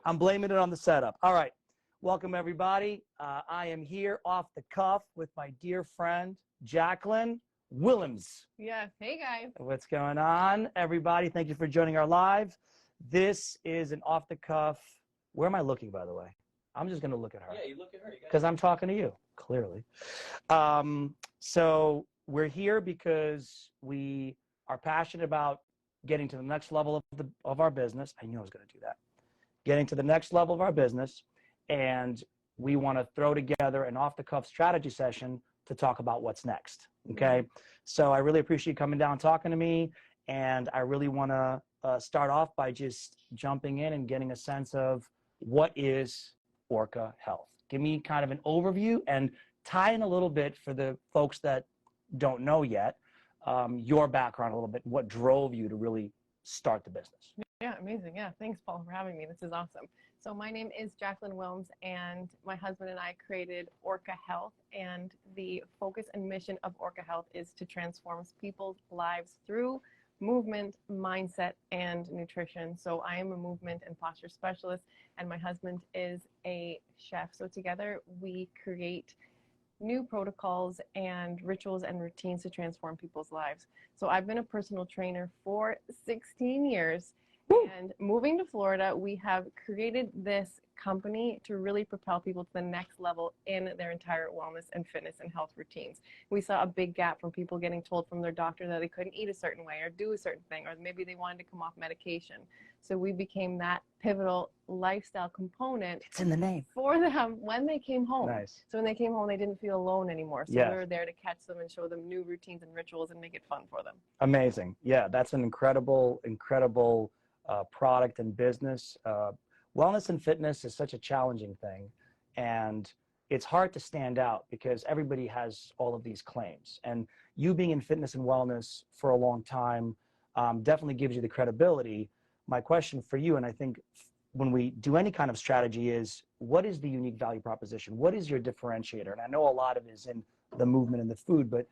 I'm blaming it on the setup. All right. Welcome, everybody. I am here off the cuff with my dear friend, Jaclyn Willms. Yeah. Hey, guys. What's going on, everybody? Thank you for joining our live. This is an off the cuff. Where am I looking, by the way? I'm just going to look at her. Yeah, you look at her. Because I'm talking to you, clearly. So we're here because we are passionate about getting to the next level of our business. I knew I was going to do that. Getting to the next level of our business. And we want to throw together an off-the-cuff strategy session to talk about what's next, okay? So I really appreciate you coming down and talking to me, and I really want to start off by just jumping in and getting a sense of what is Orqa Health. Give me kind of an overview and tie in a little bit for the folks that don't know yet, your background a little bit, what drove you to really start the business. Yeah, amazing. Yeah, thanks, Paul, for having me. This is awesome. So my name is Jaclyn Willms, and my husband and I created Orqa Health, and the focus and mission of Orqa Health is to transform people's lives through movement, mindset, and nutrition. So I am a movement and posture specialist, and my husband is a chef. So together we create new protocols and rituals and routines to transform people's lives. So I've been a personal trainer for 16 years. And moving to Florida, we have created this company to really propel people to the next level in their entire wellness and fitness and health routines. We saw a big gap from people getting told from their doctor that they couldn't eat a certain way or do a certain thing, or maybe they wanted to come off medication. So we became that pivotal lifestyle component. It's in the name. For them when they came home. Nice. So when they came home, they didn't feel alone anymore. So Yes. we were there to catch them and show them new routines and rituals and make it fun for them. Amazing. Yeah, that's an incredible product and business. Wellness and fitness is such a challenging thing, and it's hard to stand out because everybody has all of these claims. And you being in fitness and wellness for a long time definitely gives you the credibility. My question for you, and I think when we do any kind of strategy, is what is the unique value proposition? What is your differentiator? And I know a lot of it is in the movement and the food, but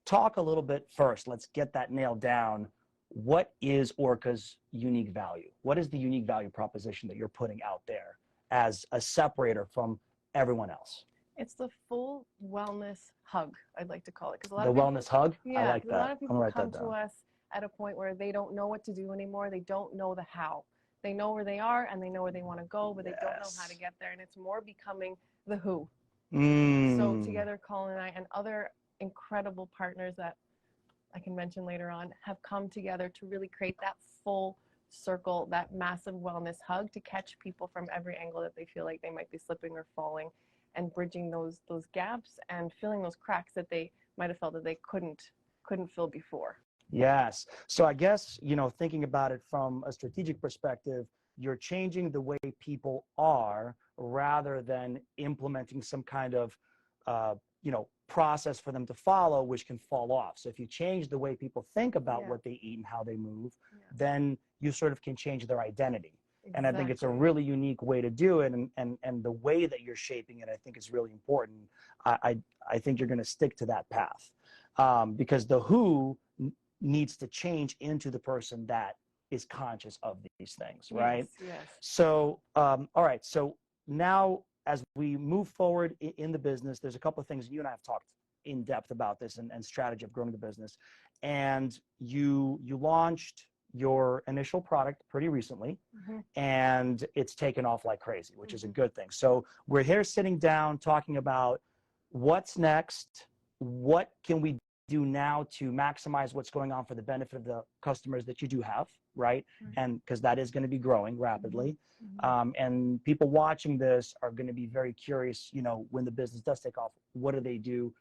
talk a little bit first. Let's get that nailed down. What is Orqa's unique value? What is the unique value proposition that you're putting out there as a separator from everyone else? It's the full wellness hug, I'd like to call it. The wellness hug? Yeah, I like that. A lot of people come that to us at a point where they don't know what to do anymore. They don't know the how. They know where they are and they know where they want to go, but they don't know how to get there. And it's more becoming the who. So together, Colin and I and other incredible partners that I can mention later on, have come together to really create that full circle, that massive wellness hug to catch people from every angle that they feel like they might be slipping or falling, and bridging those gaps and filling those cracks that they might have felt that they couldn't fill before. Yes. So I guess, thinking about it from a strategic perspective, you're changing the way people are rather than implementing some kind of, process for them to follow, which can fall off. So if you change the way people think about what they eat and how they move, then you sort of can change their identity. Exactly. And I think it's a really unique way to do it. And the way that you're shaping it, I think is really important. I think you're going to stick to that path because the who needs to change into the person that is conscious of these things, right? Yes. So, all right. So now, as we move forward in the business, there's a couple of things. You and I have talked in depth about this and strategy of growing the business. And you launched your initial product pretty recently, and it's taken off like crazy, which is a good thing. So we're here sitting down talking about what's next, what can we do now to maximize what's going on for the benefit of the customers that you do have, right? And because that is going to be growing rapidly. And people watching this are going to be very curious, when the business does take off, what do they do?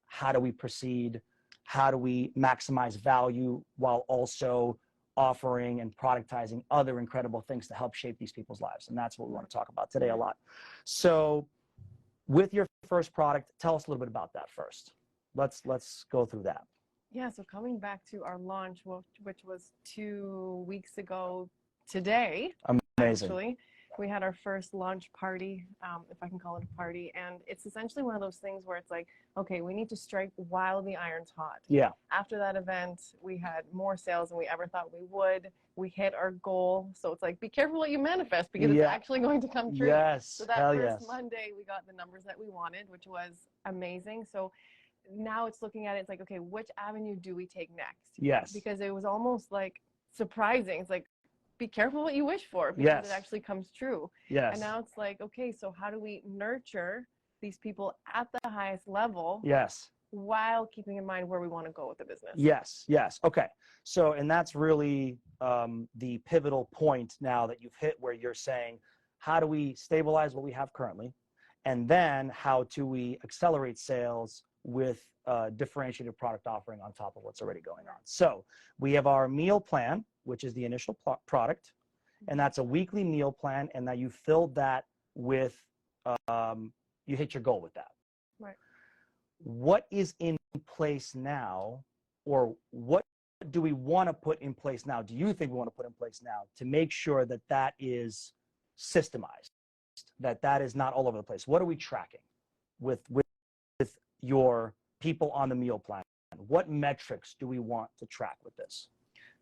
How do we proceed? How do we maximize value while also offering and productizing other incredible things to help shape these people's lives? And that's what we want to talk about today a lot. So with your first product, tell us a little bit about that first. Let's go through that. Yeah, so coming back to our launch, which was 2 weeks ago today, amazing. Actually, We had our first launch party, if I can call it a party. And it's essentially one of those things where it's like, okay, we need to strike while the iron's hot. Yeah. After that event, we had more sales than we ever thought we would. We hit our goal. So it's like, be careful what you manifest because it's actually going to come true. Yes. So that Hell first yes. Monday, we got the numbers that we wanted, which was amazing. So now it's looking at it, it's like, okay, which avenue do we take next? Yes. Because it was almost like surprising. It's like, be careful what you wish for because it actually comes true. Yes. And now it's like, okay, so how do we nurture these people at the highest level? Yes. While keeping in mind where we want to go with the business. Yes. Yes. Okay. So, and that's really the pivotal point now that you've hit where you're saying, how do we stabilize what we have currently? And then how do we accelerate sales with differentiated product offering on top of what's already going on? So we have our meal plan, which is the initial product, and that's a weekly meal plan. And now you filled that with, you hit your goal with that. Right. What is in place now, or what do we want to put in place now? Do you think we want to put in place now to make sure that that is systemized, that is not all over the place? What are we tracking with your people on the meal plan? What metrics do we want to track with this?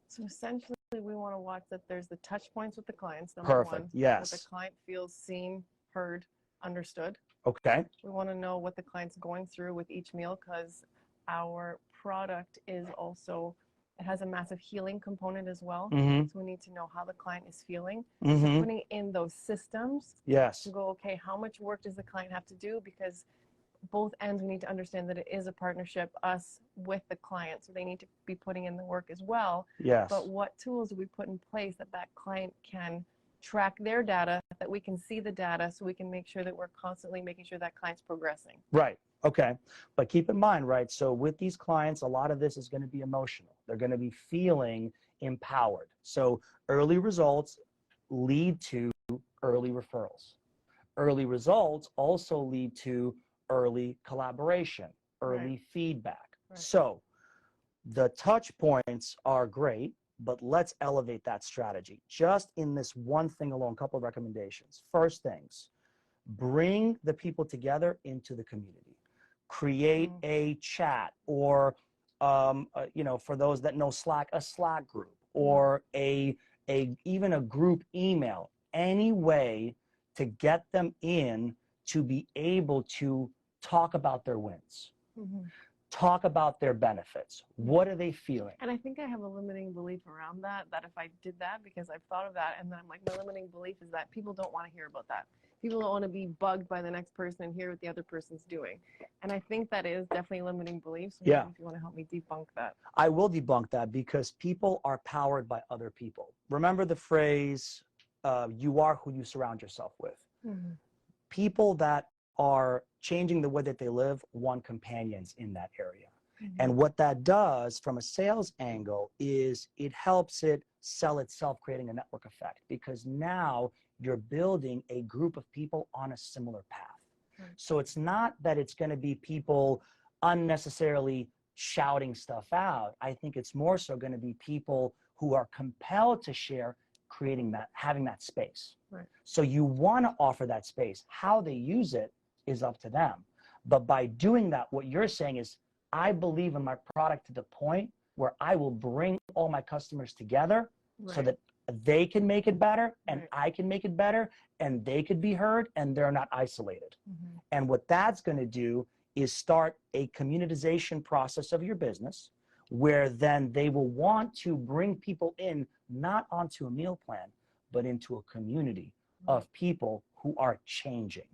So essentially, we want to watch that there's the touch points with the clients, number one. Yes. That the client feels seen, heard, understood. Okay. We want to know what the client's going through with each meal because our product is also, it has a massive healing component as well. Mm-hmm. So we need to know how the client is feeling. Mm-hmm. So putting in those systems to go, okay, how much work does the client have to do? Because both ends, we need to understand that it is a partnership, us with the client. So they need to be putting in the work as well. Yes. But what tools do we put in place that that client can track their data, that we can see the data so we can make sure that we're constantly making sure that client's progressing. Right. Okay. But keep in mind, right, so with these clients, a lot of this is going to be emotional. They're going to be feeling empowered. So early results lead to early referrals. Early results also lead to early collaboration, early feedback. Right. So the touch points are great, but let's elevate that strategy. Just in this one thing alone, a couple of recommendations. First things, bring the people together into the community. Create a chat or, for those that know Slack, a Slack group or even a group email, any way to get them in to be able to talk about their wins. Mm-hmm. Talk about their benefits. What are they feeling? And I think I have a limiting belief around that if I did that, because I've thought of that, and then I'm like, my limiting belief is that people don't want to hear about that. People don't want to be bugged by the next person and hear what the other person's doing. And I think that is definitely a limiting belief. So maybe if you want to help me debunk that. I will debunk that because people are powered by other people. Remember the phrase, you are who you surround yourself with. Mm-hmm. People that are changing the way that they live want companions in that area. Mm-hmm. And what that does from a sales angle is it helps it sell itself, creating a network effect, because now you're building a group of people on a similar path. Right. So it's not that it's going to be people unnecessarily shouting stuff out. I think it's more so going to be people who are compelled to share, creating that, having that space. Right. So you want to offer that space. How they use it is up to them. But by doing that, what you're saying is, I believe in my product to the point where I will bring all my customers together so that they can make it better and I can make it better and they could be heard and they're not isolated. Mm-hmm. And what that's going to do is start a communitization process of your business where then they will want to bring people in, not onto a meal plan, but into a community of people who are changing.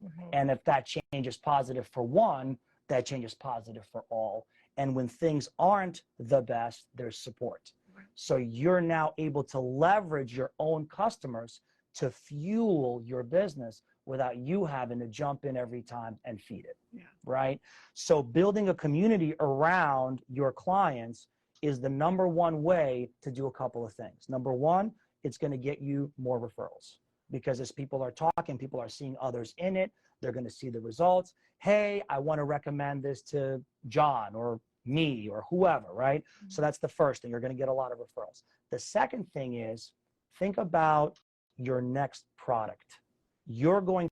Mm-hmm. And if that change is positive for one, that change is positive for all. And when things aren't the best, there's support. Right. So you're now able to leverage your own customers to fuel your business without you having to jump in every time and feed it. Yeah. Right? So building a community around your clients is the number one way to do a couple of things. Number one, it's going to get you more referrals. Because as people are talking, people are seeing others in it. They're going to see the results. Hey, I want to recommend this to John or me or whoever, right? Mm-hmm. So that's the first thing. You're going to get a lot of referrals. The second thing is, think about your next product. You're going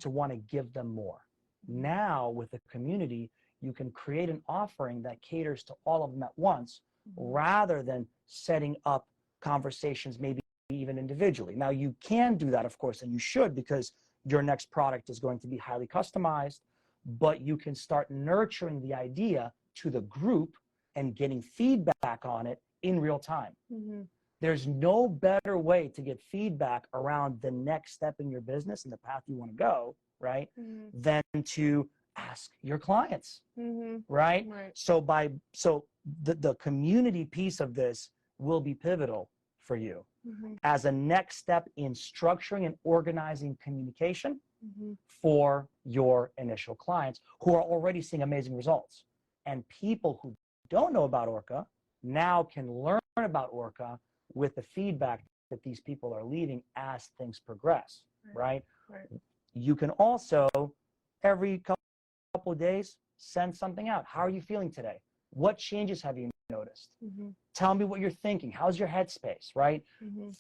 to want to give them more. Now, with the community, you can create an offering that caters to all of them at once, rather than setting up conversations maybe even individually. Now, you can do that, of course, and you should, because your next product is going to be highly customized, but you can start nurturing the idea to the group and getting feedback on it in real time. There's no better way to get feedback around the next step in your business and the path you want to go, right, than to ask your clients, right? So the community piece of this will be pivotal for you as a next step in structuring and organizing communication for your initial clients who are already seeing amazing results. And people who don't know about Orqa now can learn about Orqa with the feedback that these people are leaving as things progress, right? You can also, every couple of days, send something out. How are you feeling today? What changes have you noticed? Tell me what you're thinking. How's your headspace, right?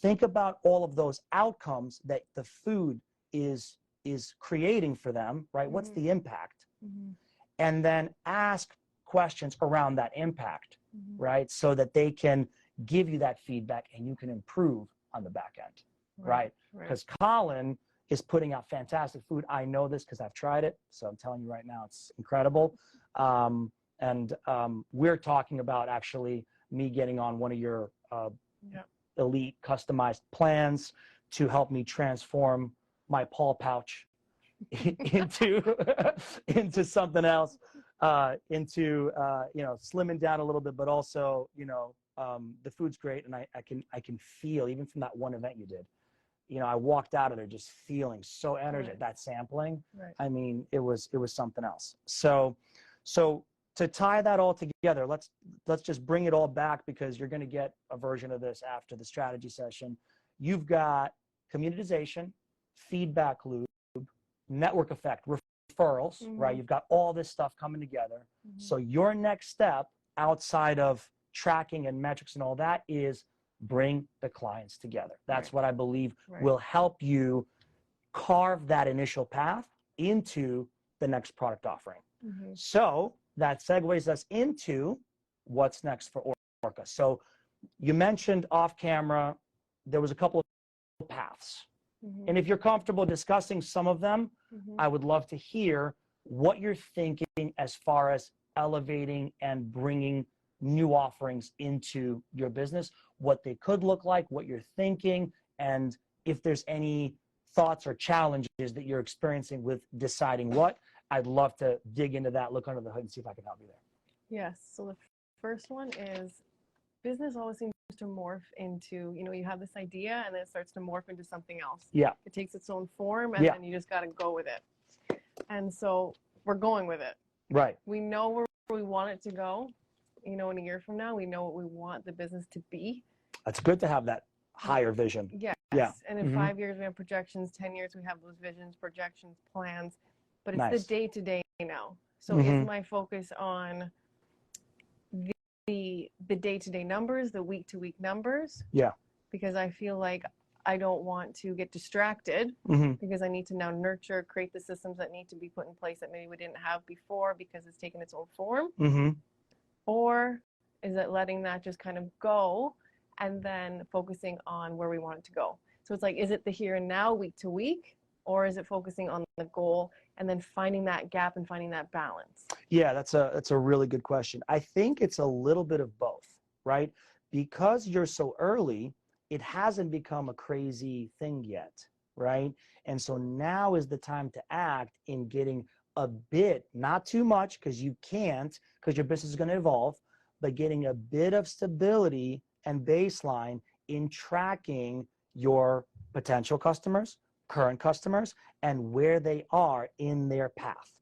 Think about all of those outcomes that the food is creating for them, right? What's the impact? And then ask questions around that impact, right? So that they can give you that feedback and you can improve on the back end, right? Because Colin is putting out fantastic food. I know this because I've tried it. So I'm telling you right now, it's incredible. We're talking about actually me getting on one of your elite customized plans to help me transform my Paul pouch into something else, slimming down a little bit, but also, the food's great. And I can feel, even from that one event you did, I walked out of there just feeling so energetic. That sampling, I mean, it was something else. So to tie that all together, let's just bring it all back, because you're going to get a version of this after the strategy session. You've got communitization, feedback loop, network effect, referrals, right? You've got all this stuff coming together. So your next step outside of tracking and metrics and all that is bring the clients together. That's what I believe will help you carve that initial path into the next product offering. So that segues us into what's next for Orqa. So you mentioned off camera, there was a couple of paths. And if you're comfortable discussing some of them, I would love to hear what you're thinking as far as elevating and bringing new offerings into your business, what they could look like, what you're thinking, and if there's any thoughts or challenges that you're experiencing with deciding what. I'd love to dig into that, look under the hood, and see if I can help you there. Yes. So the first one is, business always seems to morph into, you have this idea and then it starts to morph into something else. It takes its own form, and then you just got to go with it. And so we're going with it. We know where we want it to go. In a year from now, we know what we want the business to be. That's good to have that higher vision. Yes. And in 5 years, we have projections. 10 years, we have those visions, projections, plans. But it's the day-to-day now. So is my focus on the day-to-day numbers, the week-to-week numbers? Because I feel like I don't want to get distracted, because I need to now nurture, create the systems that need to be put in place that maybe we didn't have before because it's taken its own form. Or is it letting that just kind of go and then focusing on where we want it to go? So it's like, is it the here and now, week to week, or is it focusing on the goal and then finding that gap and finding that balance? Yeah, that's a really good question. I think it's a little bit of both, right? Because you're so early, it hasn't become a crazy thing yet, right? And so now is the time to act in getting a bit, not too much, because you can't, because your business is going to evolve, but getting a bit of stability and baseline in tracking your potential customers, current customers, and where they are in their path.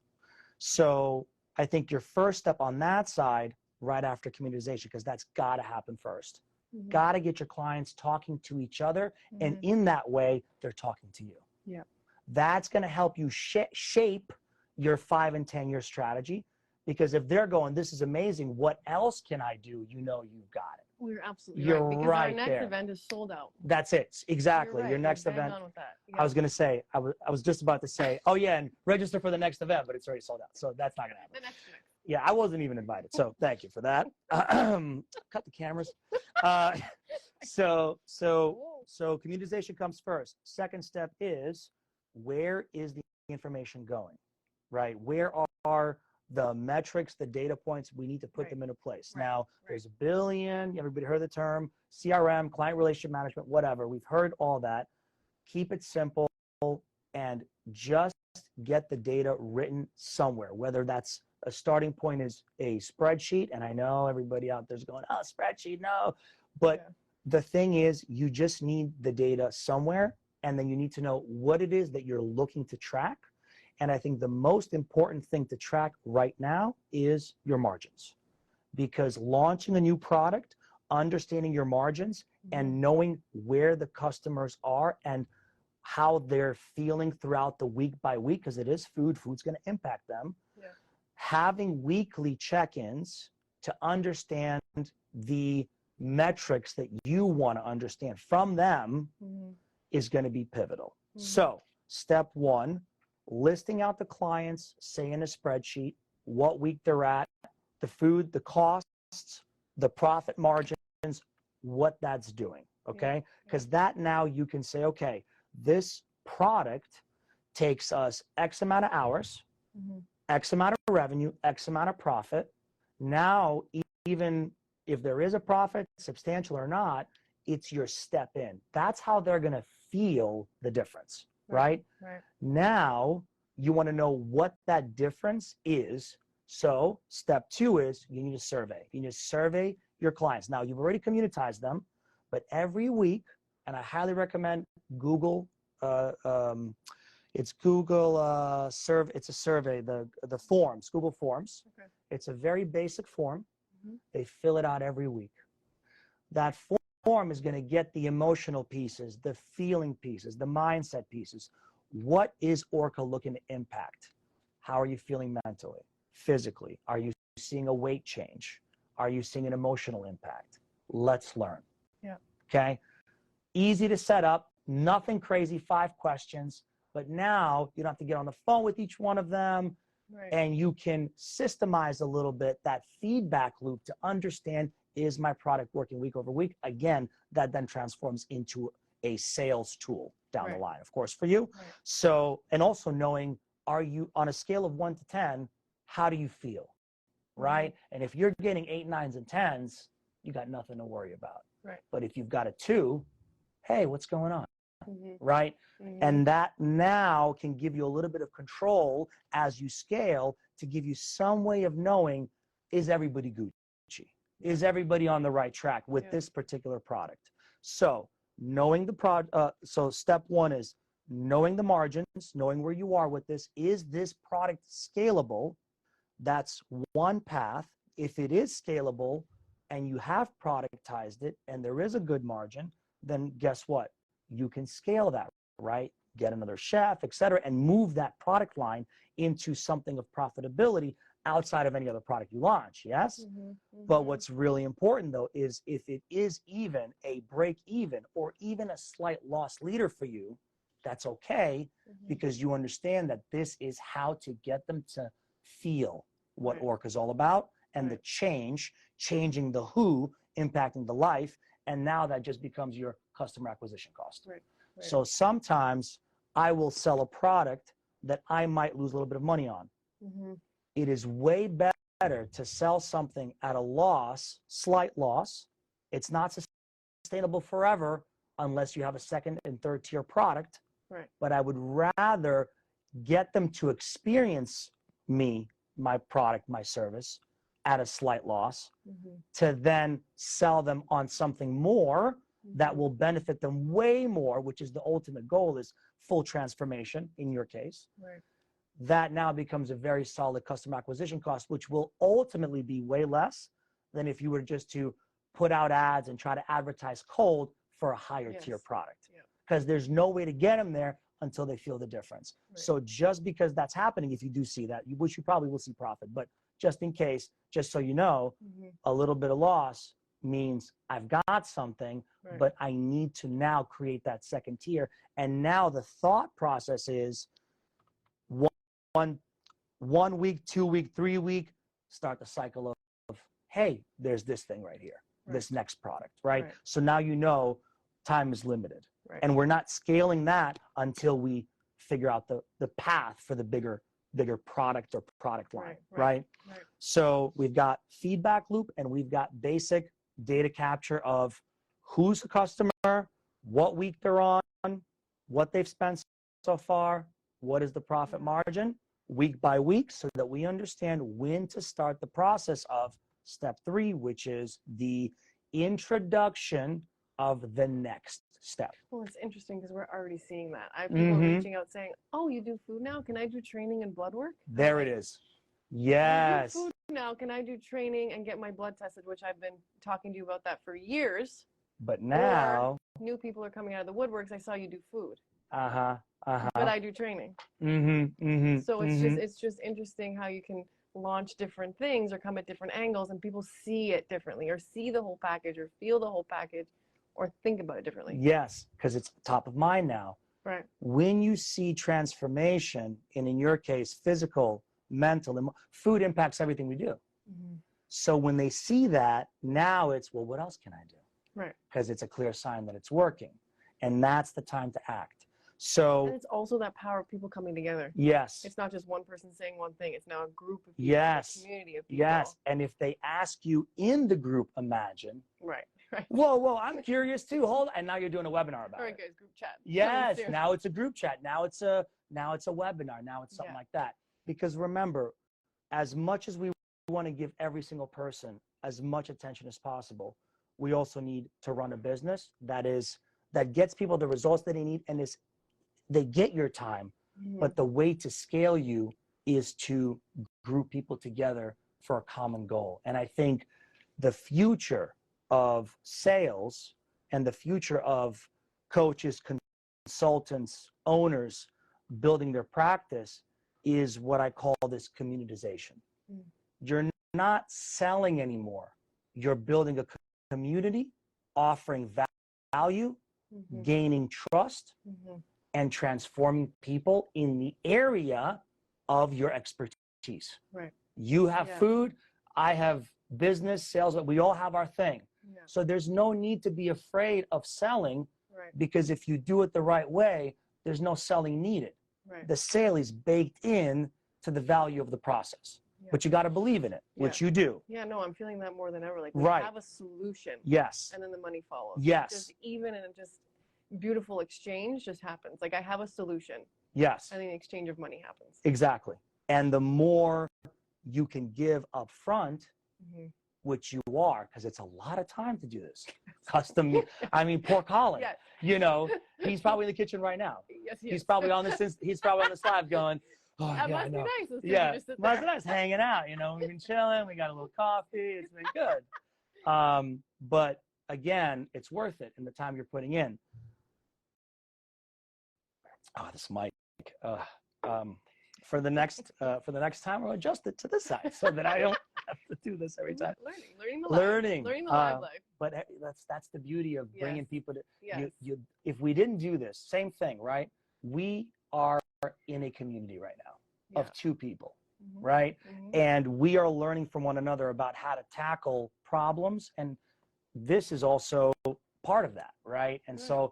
So I think your first step on that side, right after communitization, because that's got to happen first. Got to get your clients talking to each other, and in that way, they're talking to you. That's going to help you shape your 5 and 10-year strategy, because if they're going, this is amazing, what else can I do? You've got it. We're absolutely You're right, because right our next there. event is sold out. That's it. Exactly. You're right. Your next You're bang event. on with that. I was going to say, I was just about to say, oh yeah, and register for the next event, but it's already sold out. So that's not going to happen. The next. Yeah, I wasn't even invited. So thank you for that. Cut the cameras. So communization comes first. Second step is, where is the information going, right? Where are the metrics, the data points? We need to put them into place. Now, there's a billion, everybody heard the term, CRM, client relationship management, whatever. We've heard all that. Keep it simple and just get the data written somewhere, whether that's a starting point is a spreadsheet. And I know everybody out there's going, oh, spreadsheet, no. But the thing is, you just need the data somewhere, and then you need to know what it is that you're looking to track. And I think the most important thing to track right now is your margins, because launching a new product, understanding your margins and knowing where the customers are and how they're feeling throughout the week by week, because it is food, food's going to impact them. Yeah. Having weekly check-ins to understand the metrics that you want to understand from them is going to be pivotal. So step one, listing out the clients, say in a spreadsheet, what week they're at, the food, the costs, the profit margins, what that's doing, okay? Because that now you can say, okay, this product takes us X amount of hours, X amount of revenue, X amount of profit. Now, even if there is a profit, substantial or not, it's your step in. That's how they're going to feel the difference, right? Now, you want to know what that difference is. So step two is you need a survey. You need to survey your clients. Now, you've already communitized them, but every week, and I highly recommend Google, it's Google it's a survey, the forms, Google Forms. Okay. It's a very basic form. They fill it out every week. That form is going to get the emotional pieces, the feeling pieces, the mindset pieces. What is Orqa looking to impact? How are you feeling mentally, physically? Are you seeing a weight change? Are you seeing an emotional impact? Let's learn. Yeah. Okay. Easy to set up, nothing crazy, 5 questions, but now you don't have to get on the phone with each one of them. And you can systemize a little bit that feedback loop to understand, is my product working week over week? Again, that then transforms into a sales tool down the line, of course, for you. So, and also knowing, are you on a scale of 1 to 10, how do you feel, right? And if you're getting 8, 9s, and 10s, you got nothing to worry about. But if you've got a 2, hey, what's going on? Right? And that now can give you a little bit of control as you scale to give you some way of knowing, is everybody Gucci? Is everybody on the right track with this particular product? So knowing the so step one is knowing the margins, knowing where you are with this. Is this product scalable? That's one path. If it is scalable and you have productized it and there is a good margin, then guess what? You can scale that, right? Get another chef, et cetera, and move that product line into something of profitability outside of any other product you launch, yes? But what's really important, though, is if it is even a break even or even a slight loss leader for you, that's okay, because you understand that this is how to get them to feel what Orqa is all about, and the changing the who, impacting the life, and now that just becomes your customer acquisition cost. So sometimes I will sell a product that I might lose a little bit of money on. It is way better to sell something at a loss, slight loss. It's not sustainable forever unless you have a second and third tier product. But I would rather get them to experience me, my product, my service at a slight loss, to then sell them on something more that will benefit them way more, which is the ultimate goal, is full transformation in your case. That now becomes a very solid customer acquisition cost, which will ultimately be way less than if you were just to put out ads and try to advertise cold for a higher tier product. Because there's no way to get them there until they feel the difference. So just because that's happening, if you do see that, which you probably will see profit, but just in case, just so you know, a little bit of loss means I've got something, Right. but I need to now create that second tier. And now the thought process is one week, 2 week, 3 week, start the cycle of, hey, there's this thing right here, this next product, right? So now you know time is limited. And we're not scaling that until we figure out the path for the bigger product or product line, right? So we've got feedback loop and we've got basic data capture of who's the customer, what week they're on, what they've spent so far, what is the profit margin, week by week, so that we understand when to start the process of step 3, which is the introduction of the next step. Well, it's interesting because we're already seeing that. I have people reaching out saying, oh, you do food now? Can I do training and blood work? There it is. Yes. I do food now. Can I do training and get my blood tested, which I've been talking to you about that for years. But now new people are coming out of the woodworks. I saw you do food. But I do training. So it's just interesting how you can launch different things or come at different angles and people see it differently or see the whole package or feel the whole package or think about it differently. Yes, because it's top of mind now. Right. When you see transformation, and in your case, physical, mental, and food impacts everything we do. So when they see that, now it's, well, what else can I do? Right. Because it's a clear sign that it's working. And that's the time to act. So, and it's also that power of people coming together. Yes. It's not just one person saying one thing. It's now a group of people, yes. a community of people. Yes. And if they ask you in the group, imagine. Right. Right. Whoa, I'm curious too. Hold on. And now you're doing a webinar about it. All right, guys, group chat. Yes. Now it's a group chat. Now it's a webinar. Now it's something like that. Because remember, as much as we want to give every single person as much attention as possible, we also need to run a business that gets people the results that they need, and they get your time. But the way to scale you is to group people together for a common goal. And I think the future of sales and the future of coaches, consultants, owners building their practice is what I call this communitization. You're not selling anymore. You're building a community, offering value, gaining trust, and transforming people in the area of your expertise. Right. You have food, I have business, sales, we all have our thing. So there's no need to be afraid of selling, because if you do it the right way, there's no selling needed. The sale is baked in to the value of the process. But you got to believe in it, which you do. Yeah, no, I'm feeling that more than ever. Like, we have a solution. Yes. And then the money follows. Yes. Just even in just beautiful exchange just happens. Like, I have a solution. Yes. And then the exchange of money happens. Exactly. And the more you can give up front, which you are, because it's a lot of time to do this. Custom, I mean, poor Colin, you know, he's probably in the kitchen right now. Yes, he is. He's probably on this live going, oh, that yeah, must be nice. Yeah, must be nice hanging out. You know, we've been chilling. We got a little coffee. It's been good. But again, it's worth it in the time you're putting in. Oh, this mic. For the next time, I'll adjust it to this side so that I don't have to do this every time. Learning the live life. But that's the beauty of bringing people to you. If we didn't do this, same thing, right? We are in a community right now of 2 people, right? And we are learning from one another about how to tackle problems, and this is also part of that, right? And so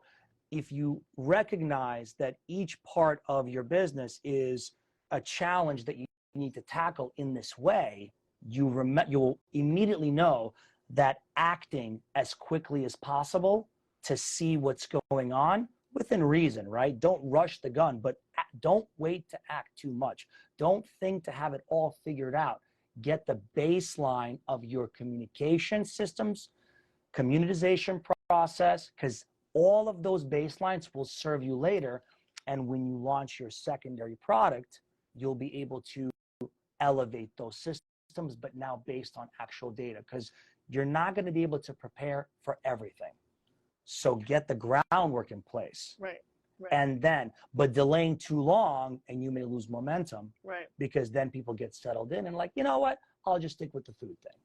if you recognize that each part of your business is a challenge that you need to tackle in this way, you'll immediately know that acting as quickly as possible to see what's going on within reason, right? Don't rush the gun, but don't wait to act too much. Don't think to have it all figured out. Get the baseline of your communication systems, communitization process, because all of those baselines will serve you later. And when you launch your secondary product, you'll be able to elevate those systems, but now based on actual data, because you're not going to be able to prepare for everything. So get the groundwork in place. Right. And then, but delaying too long and you may lose momentum. Right. Because then people get settled in and like, you know what? I'll just stick with the food thing.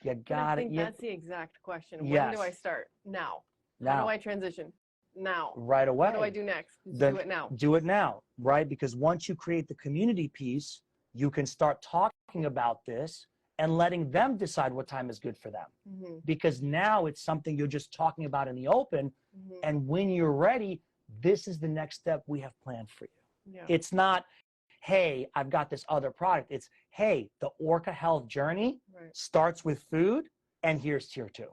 You And got I it. think that's the exact question. When Yes. do I start? Now. Now. How do I transition? Now. Right away. What do I do next? Then Do it now. Do it now, right? Because once you create the community piece, you can start talking about this and letting them decide what time is good for them. Mm-hmm. Because now it's something you're just talking about in the open. Mm-hmm. And when you're ready, this is the next step we have planned for you. Yeah. It's not, hey, I've got this other product. It's, hey, the Orqa Health journey Right. starts with food, and here's tier 2.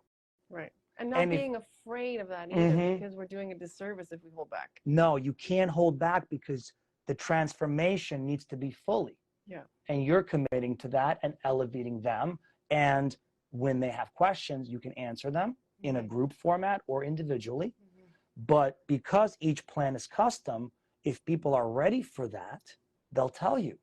Right. And not being afraid of that either, because we're doing a disservice if we hold back. No, you can't hold back because the transformation needs to be fully. Yeah. And you're committing to that and elevating them. And when they have questions, you can answer them in a group format or individually. But because each plan is custom, if people are ready for that, they'll tell you.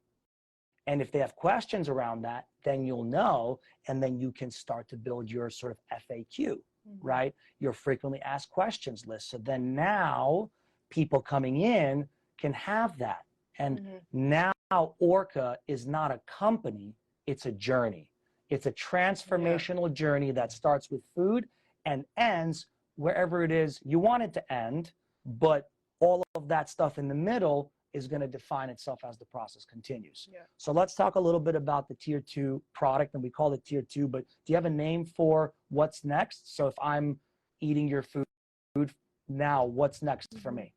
And if they have questions around that, then you'll know, and then you can start to build your sort of FAQ, right? Your frequently asked questions list. So then now people coming in can have that. And now Orqa is not a company, it's a journey. It's a transformational journey that starts with food and ends wherever it is you want it to end, but all of that stuff in the middle is going to define itself as the process continues. Yeah. So let's talk a little bit about the tier 2 product, and we call it tier 2, but do you have a name for what's next? So if I'm eating your food now, what's next for me?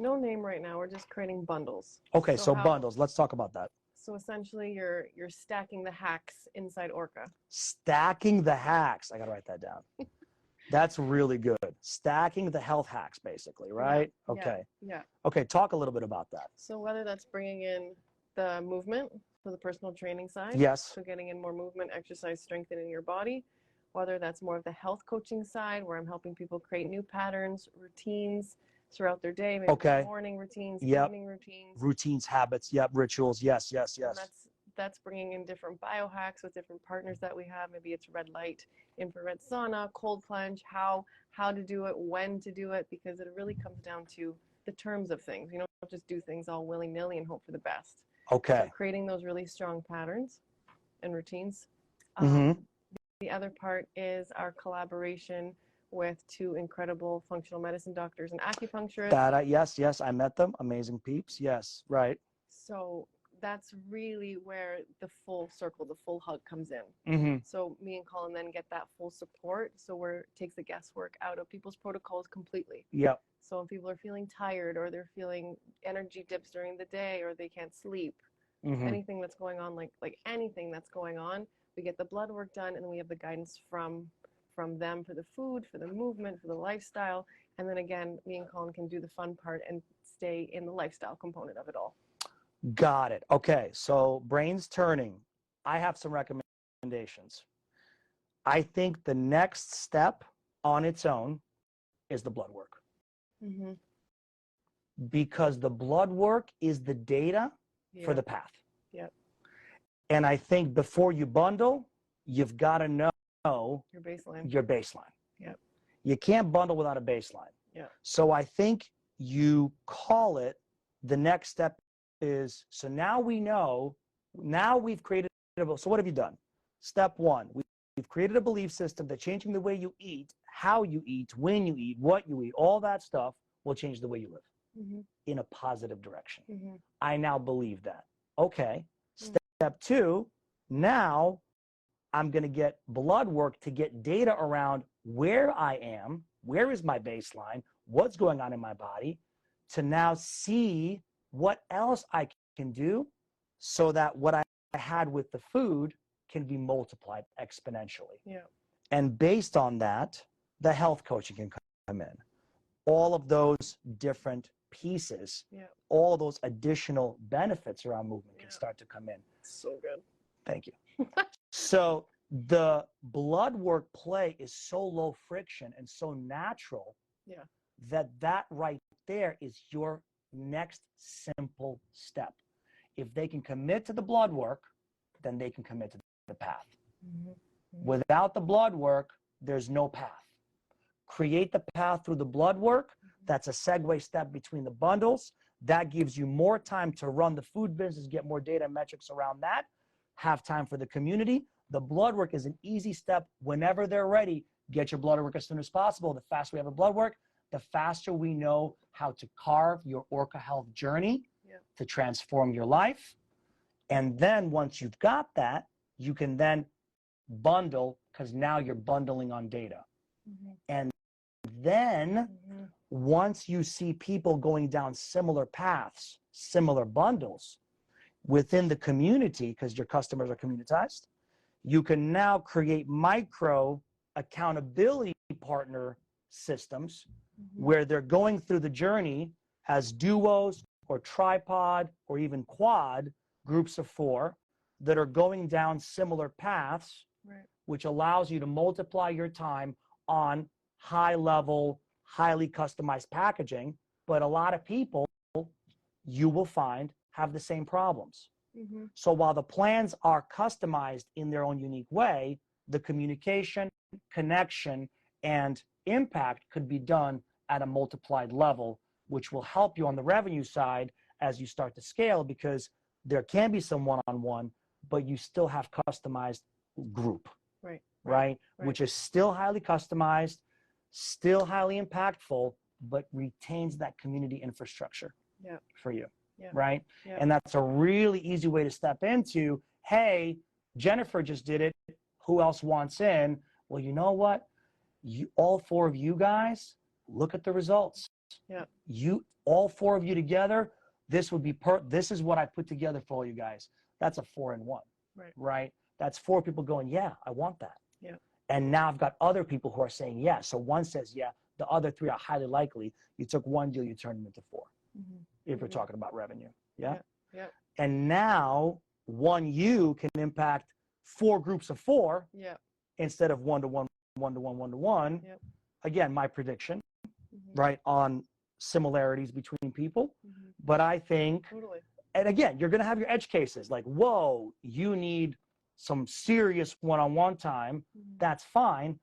No name right now. We're just creating bundles. Okay, so bundles. Let's talk about that. So essentially, you're stacking the hacks inside Orqa. Stacking the hacks. I got to write that down. That's really good. Stacking the health hacks, basically, right? Yeah. Okay. Yeah. Okay, talk a little bit about that. So whether that's bringing in the movement for the personal training side. Yes. So getting in more movement, exercise, strengthening your body. Whether that's more of the health coaching side, where I'm helping people create new patterns, routines throughout their day, maybe morning routines, evening routines. Routines, habits, rituals, yes. And that's bringing in different biohacks with different partners that we have. Maybe it's red light, infrared sauna, cold plunge, how to do it, when to do it, because it really comes down to the terms of things. You don't just do things all willy-nilly and hope for the best. Okay. So creating those really strong patterns and routines. The other part is our collaboration with 2 incredible functional medicine doctors and acupuncturists. Yes, I met them. Amazing peeps. Yes, right. So that's really where the full circle, the full hug comes in. So me and Colin then get that full support. So where it takes the guesswork out of people's protocols completely. Yep. So when people are feeling tired or they're feeling energy dips during the day or they can't sleep, anything that's going on, like anything that's going on, we get the blood work done, and then we have the guidance from them for the food, for the movement, for the lifestyle. And then again, me and Colin can do the fun part and stay in the lifestyle component of it all. Got it. Okay, so brains turning. I have some recommendations. I think the next step on its own is the blood work. Because the blood work is the data for the path. Yep. And I think before you bundle, you've got to know your baseline. Yep. You can't bundle without a baseline. Yep. So I think you call it, the next step is, so now we know, now we've created, so what have you done? Step 1, we've created a belief system that changing the way you eat, how you eat, when you eat, what you eat, all that stuff will change the way you live in a positive direction. I now believe that. Okay. Step 2, now I'm going to get blood work to get data around where I am, where is my baseline, what's going on in my body, to now see what else I can do so that what I had with the food can be multiplied exponentially. Yeah. And based on that, the health coaching can come in. All of those different pieces, all those additional benefits around movement can start to come in. So good. Thank you. So the blood work play is so low friction and so natural that right there is your next simple step. If they can commit to the blood work, then they can commit to the path. Without the blood work, there's no path. Create the path through the blood work. That's a segue step between the bundles. That gives you more time to run the food business, get more data and metrics around that, have time for the community. The blood work is an easy step. Whenever they're ready, get your blood work as soon as possible. The faster we have a blood work, the faster we know how to carve your Orqa Health journey to transform your life. And then once you've got that, you can then bundle, because now you're bundling on data. And then once you see people going down similar paths, similar bundles within the community, because your customers are communitized, you can now create micro accountability partner systems where they're going through the journey as duos or tripod or even quad groups of 4 that are going down similar paths, which allows you to multiply your time on high level, highly customized packaging. But a lot of people, you will find, have the same problems. So while the plans are customized in their own unique way, the communication, connection, and impact could be done at a multiplied level, which will help you on the revenue side as you start to scale, because there can be some one-on-one, but you still have customized group, right? Which is still highly customized, still highly impactful, but retains that community infrastructure for you, right? And that's a really easy way to step into, hey, Jennifer just did it. Who else wants in? Well, you know what? All 4 of you guys, look at the results. All 4 of you together, this would be this is what I put together for all you guys. That's a 4-in-1, right? That's 4 people going, yeah, I want that. And now I've got other people who are saying yes. So one says yeah, the other 3 are highly likely. You took 1 deal, you turned them into 4. If we're talking about revenue, And now 1 you can impact 4 groups of 4 instead of 1-to-1, 1-to-1, 1-to-1. Again, my prediction, right, on similarities between people. But I think, and again, you're going to have your edge cases like, whoa, you need some serious one-on-one time. That's fine.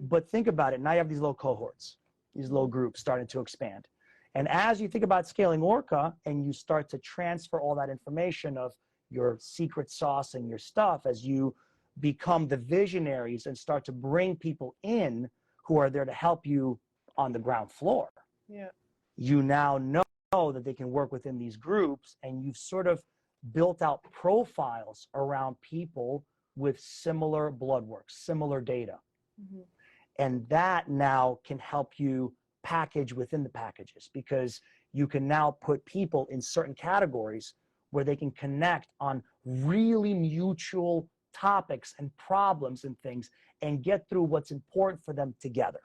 But think about it. Now you have these little cohorts, these little groups starting to expand. And as you think about scaling Orqa and you start to transfer all that information of your secret sauce and your stuff, as you become the visionaries and start to bring people in who are there to help you on the ground floor, you now know that they can work within these groups, and you've sort of built out profiles around people with similar blood work, similar data. And that now can help you package within the packages, because you can now put people in certain categories where they can connect on really mutual topics and problems and things and get through what's important for them together,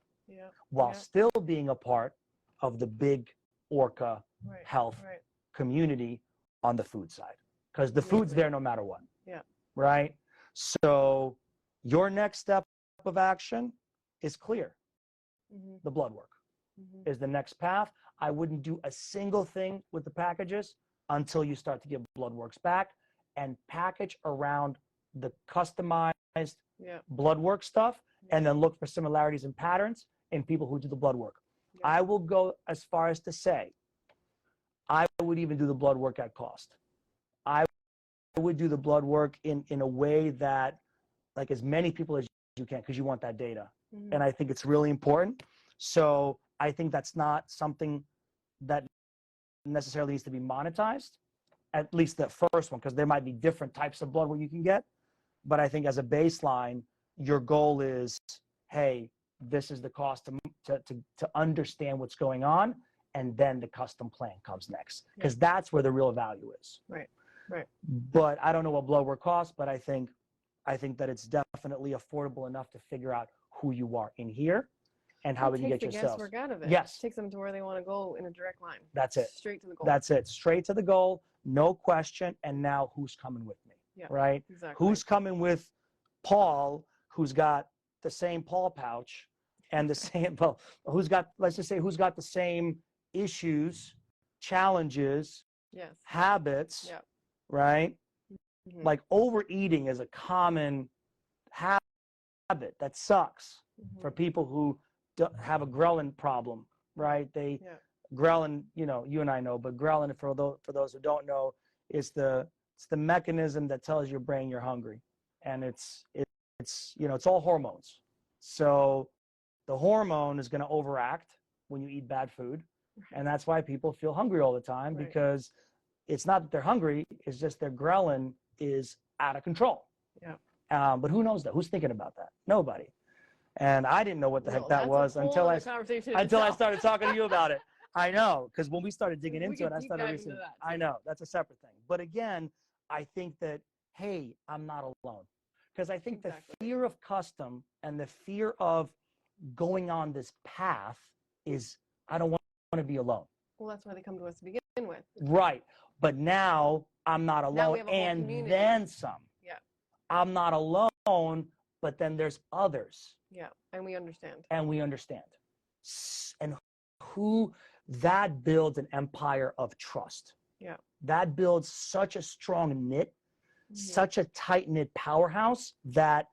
while still being a part of the big Orqa Health community on the food side, because the food's there no matter what, right? So your next step of action is clear. The blood work is the next path. I wouldn't do a single thing with the packages until you start to get blood works back, and package around the customized blood work stuff, and then look for similarities and patterns in people who do the blood work. I will go as far as to say, I would even do the blood work at cost. I would do the blood work in a way that, like, as many people as you can, because you want that data. And I think it's really important. So I think that's not something that necessarily needs to be monetized, at least the first one, because there might be different types of blood work you can get. But I think as a baseline, your goal is, hey, this is the cost to understand what's going on, and then the custom plan comes next, because that's where the real value is. But I don't know what blood work costs, but I think that it's definitely affordable enough to figure out who you are in here and how we can get your sales. Guesswork out of it. Yes. Takes them to where they want to go in a direct line. That's it. Straight to the goal. That's it. Straight to the goal. No question. And now who's coming with me? Right? Exactly. Who's coming with Paul, who's got the same Paul pouch and the same, well, who's got, let's just say, who's got the same issues, challenges, habits, right? Like overeating is a common habit that sucks for people who have a ghrelin problem, right? They ghrelin, you and I know, but ghrelin, for those who don't know, it's the mechanism that tells your brain you're hungry. and it's it's all hormones. So the hormone is going to overact when you eat bad food, and that's why people feel hungry all the time, because it's not that they're hungry, it's just their ghrelin is out of control. Yeah. But who knows that? Who's thinking about that? Nobody. And I didn't know what the heck that was until I started talking to you about it. I know, because when we started digging into it, I started listening. I know, that's a separate thing. But again, I think that, hey, I'm not alone. Because I think the fear of custom and the fear of going on this path is, I don't want to be alone. Well, that's why they come to us to begin with. Right. But now I'm not Now we alone, have a whole and community. then some. Yeah. I'm not alone, but then there's others. Yeah, and we understand. And we understand. And that builds an empire of trust. Yeah. That builds such a strong knit, such a tight-knit powerhouse that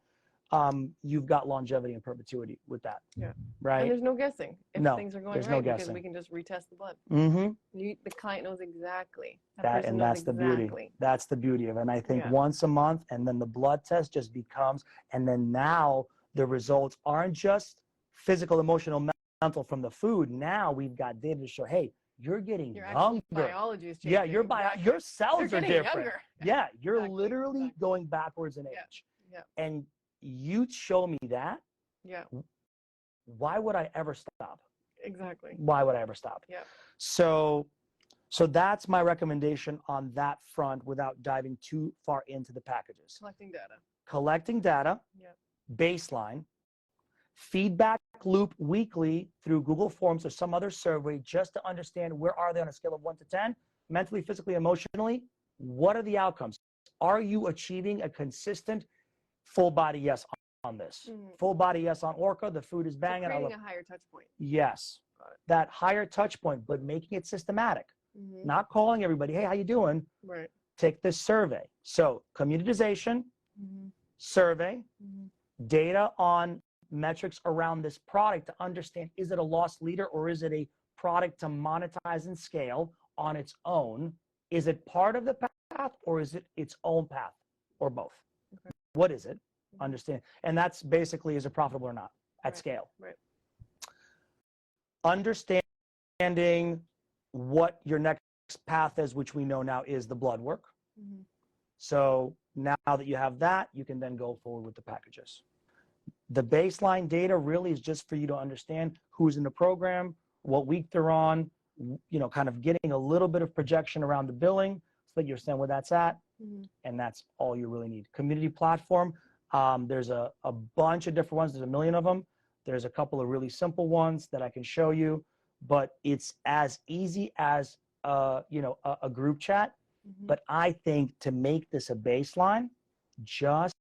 you've got longevity and perpetuity with that. Yeah. Right? And there's no guessing if things are going there's right, no because guessing. we can just retest the blood. Mm-hmm. The client knows exactly. That's the beauty. That's the beauty of it. And I think once a month, and then the blood test just becomes, and then now the results aren't just physical, emotional, mental from the food. Now we've got data to show, hey, you're getting younger. Biology is changing. Yeah, your cells are different. Younger. Yeah, you're literally going backwards in age. Yeah. And you show me that. Yeah. Why would I ever stop? Exactly. Why would I ever stop? Yeah. So that's my recommendation on that front, without diving too far into the packages. Collecting data. Yeah. Baseline. Feedback loop weekly through Google Forms or some other survey, just to understand where are they on a scale of 1 to 10, mentally, physically, emotionally. What are the outcomes? Are you achieving a consistent full body yes on this? Full body yes on Orqa. The food is banging. So creating a higher touch point. Yes. That higher touch point, but making it systematic. Not calling everybody, hey, how you doing? Right. Take this survey. So communitization, survey, data on metrics around this product to understand, is it a lost leader or is it a product to monetize and scale on its own? Is it part of the path or is it its own path, or both? Okay. What is it? Understand. And that's basically, is it profitable or not at scale? Right. Understanding what your next path is, which we know now is the blood work. So now that you have that, you can then go forward with the packages. The baseline data really is just for you to understand who's in the program, what week they're on, kind of getting a little bit of projection around the billing so that you understand where that's at. And that's all you really need. Community platform. There's a bunch of different ones. There's a million of them. There's a couple of really simple ones that I can show you, but it's as easy as a group chat. But I think to make this a baseline, just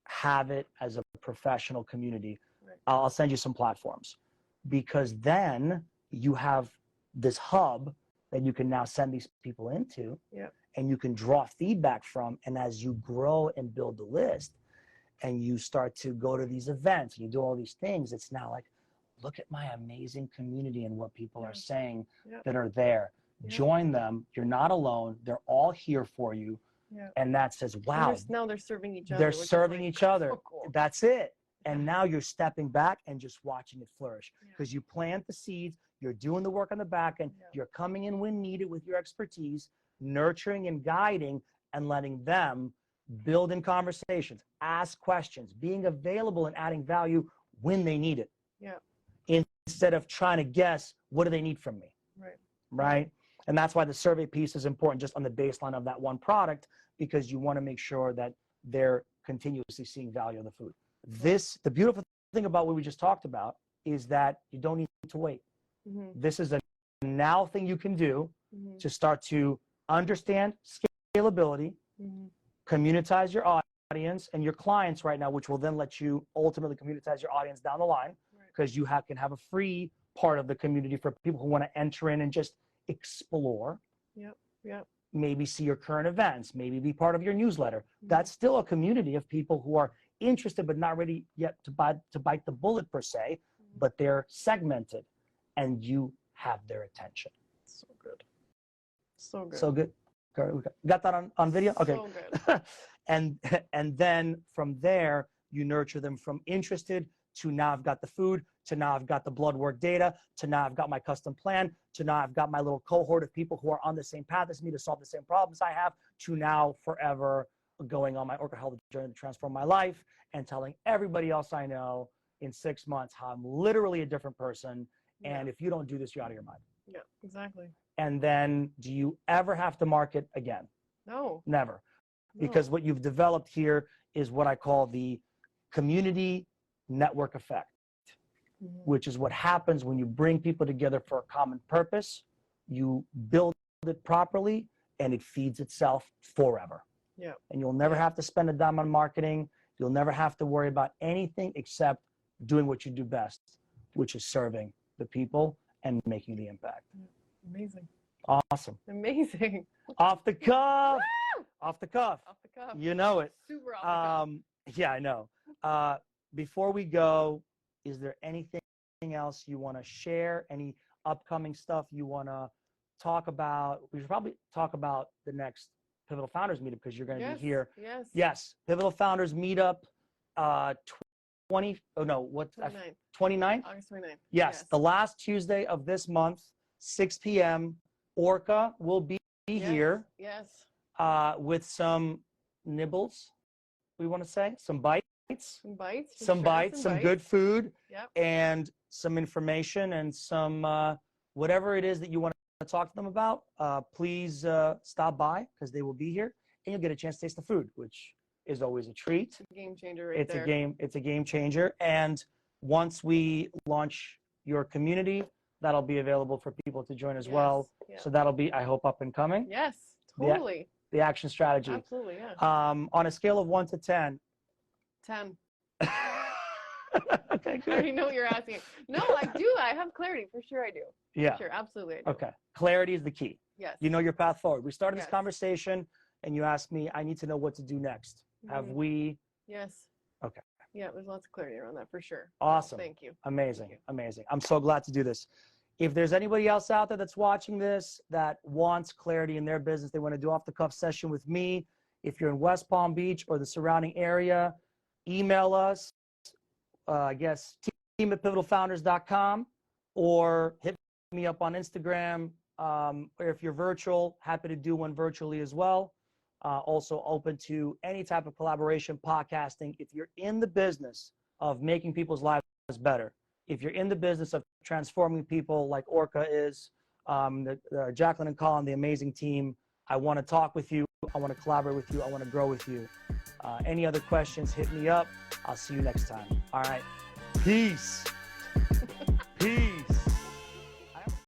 have it as a professional community. I'll send you some platforms, because then you have this hub that you can now send these people into, and you can draw feedback from. And as you grow and build the list, and you start to go to these events, and you do all these things, it's now like, look at my amazing community and what people are saying that are there. Join them. You're not alone. They're all here for you. And that says, wow. Now they're serving each other. They're serving each other. So cool. That's it. And now you're stepping back and just watching it flourish, because you plant the seeds. You're doing the work on the back end. You're coming in when needed with your expertise, nurturing and guiding, and letting them build in conversations, ask questions, being available and adding value when they need it. Instead of trying to guess, what do they need from me? Right? And that's why the survey piece is important, just on the baseline of that one product, because you want to make sure that they're continuously seeing value in the food. The beautiful thing about what we just talked about is that you don't need to wait. This is a now thing you can do to start to understand scalability, communitize your audience and your clients right now, which will then let you ultimately communitize your audience down the line, because you can have a free part of the community for people who want to enter in and just explore. Maybe see your current events, maybe be part of your newsletter. That's still a community of people who are interested but not ready yet to bite the bullet per se, but they're segmented, and you have their attention. So good. So good. So good. Got that on video? Okay. So good. And, and then from there, you nurture them from interested to now I've got the food, to now I've got the blood work data, to now I've got my custom plan, to now I've got my little cohort of people who are on the same path as me to solve the same problems I have, to now forever going on my Orqa Health journey to transform my life and telling everybody else I know in 6 months how I'm literally a different person. Yeah. And if you don't do this, you're out of your mind. Yeah, exactly. And then do you ever have to market again? No. Never. No. Because what you've developed here is what I call the community network effect, which is what happens when you bring people together for a common purpose. You build it properly and it feeds itself forever. Yeah. And you'll never have to spend a dime on marketing. You'll never have to worry about anything except doing what you do best, which is serving the people and making the impact. Amazing. Awesome. Amazing. Off the cuff. Off the cuff. Off the cuff. You know it. Super off the cuff. Yeah, I know. Before we go, is there anything else you want to share? Any upcoming stuff you want to talk about? We should probably talk about the next Pivotal Founders Meetup because you're going to be here. Yes. Yes. Pivotal Founders Meetup, 29th? August 29th. Yes. The last Tuesday of this month, 6 p.m. Orqa will be here. Yes. With some nibbles, we want to say, some bites. Some bites. Some good food, Yep. and some information and some whatever it is that you want to talk to them about. Please stop by because they will be here, and you'll get a chance to taste the food, which is always a treat. It's a game changer right there. It's a game changer. And once we launch your community, that'll be available for people to join as well. Yeah. So that'll be, I hope, up and coming. Yes, totally. The action strategy. Absolutely, yeah. On a scale of 1 to 10. 10. Okay, I good. already know what you're asking. No, I do. I have clarity. For sure I do. Yeah. For sure, absolutely I do. Okay. Clarity is the key. Yes. You know your path forward. We started this Yes. conversation and you asked me, I need to know what to do next. Have we? Yes. Okay. Yeah, there's lots of clarity around that for sure. Awesome. Thank you. Amazing. Amazing. I'm so glad to do this. If there's anybody else out there that's watching this that wants clarity in their business, they want to do off the cuff session with me. If you're in West Palm Beach or the surrounding area, email us, team@pivotalfounders.com, or hit me up on Instagram. Or if you're virtual, happy to do one virtually as well. Also open to any type of collaboration, podcasting. If you're in the business of making people's lives better, if you're in the business of transforming people like Orqa is, Jaclyn and Colin, the amazing team, I want to talk with you. I want to collaborate with you. I want to grow with you. Any other questions, hit me up. I'll see you next time. All right. Peace.